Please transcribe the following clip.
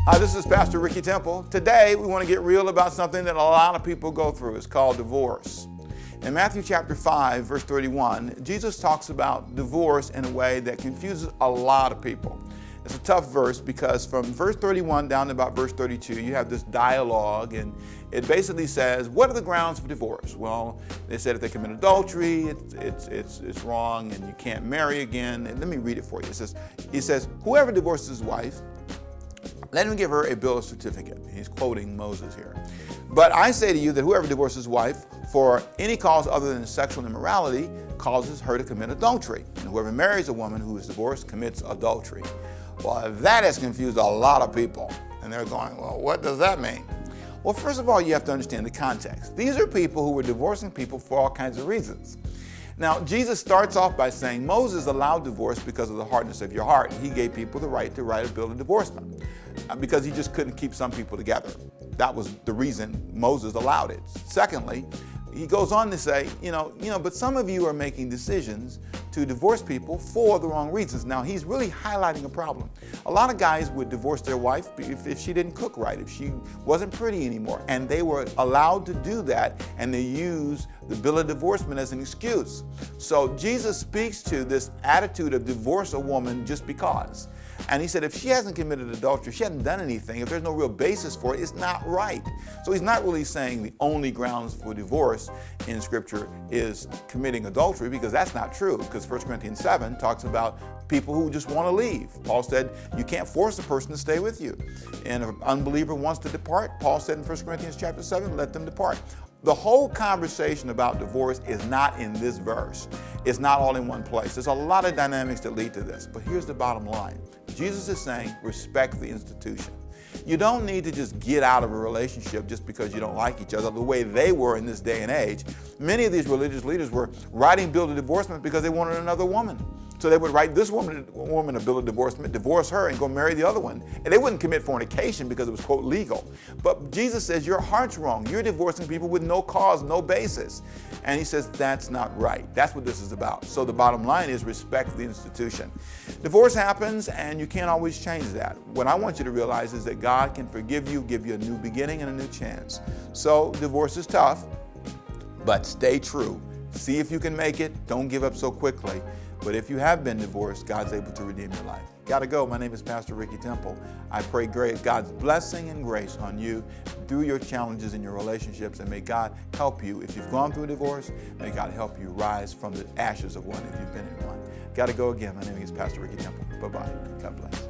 Hi, this is Pastor Ricky Temple. Today, we want to get real about something that a lot of people go through. It's called divorce. In Matthew chapter 5, verse 31, Jesus talks about divorce in a way that confuses a lot of people. It's a tough verse because from verse 31 down to about verse 32, you have this dialogue, and it basically says, what are the grounds for divorce? Well, they said if they commit adultery, it's wrong and you can't marry again. And let me read it for you. He says, whoever divorces his wife, let him give her a bill of certificate. He's quoting Moses here. But I say to you that whoever divorces his wife for any cause other than sexual immorality causes her to commit adultery. And whoever marries a woman who is divorced commits adultery. Well, that has confused a lot of people. And they're going, well, what does that mean? Well, first of all, you have to understand the context. These are people who were divorcing people for all kinds of reasons. Now, Jesus starts off by saying Moses allowed divorce because of the hardness of your heart. He gave people the right to write a bill of divorcement because he just couldn't keep some people together. That was the reason Moses allowed it. Secondly, he goes on to say, but some of you are making decisions to divorce people for the wrong reasons. Now, he's really highlighting a problem. A lot of guys would divorce their wife if she didn't cook right, if she wasn't pretty anymore, and they were allowed to do that, and they use the bill of divorcement as an excuse. So Jesus speaks to this attitude of divorce a woman just because. And he said if she hasn't committed adultery, she hasn't done anything, if there's no real basis for it, it's not right. So he's not really saying the only grounds for divorce in Scripture is committing adultery, because that's not true, because 1 Corinthians 7 talks about people who just want to leave. Paul said you can't force a person to stay with you. And if an unbeliever wants to depart, Paul said in 1 Corinthians chapter 7, let them depart. The whole conversation about divorce is not in this verse. It's not all in one place. There's a lot of dynamics that lead to this, but here's the bottom line. Jesus is saying, respect the institution. You don't need to just get out of a relationship just because you don't like each other the way they were in this day and age. Many of these religious leaders were writing bill of divorcement because they wanted another woman. So they would write this woman a bill of divorcement, divorce her, and go marry the other one. And they wouldn't commit fornication because it was, quote, legal. But Jesus says, your heart's wrong. You're divorcing people with no cause, no basis. And he says, that's not right. That's what this is about. So the bottom line is respect the institution. Divorce happens, and you can't always change that. What I want you to realize is that God can forgive you, give you a new beginning and a new chance. So divorce is tough, but stay true. See if you can make it. Don't give up so quickly. But if you have been divorced, God's able to redeem your life. Gotta go. My name is Pastor Ricky Temple. I pray God's blessing and grace on you through your challenges in your relationships, and may God help you. If you've gone through a divorce, may God help you rise from the ashes of one if you've been in one. Gotta go again. My name is Pastor Ricky Temple. Bye-bye. God bless.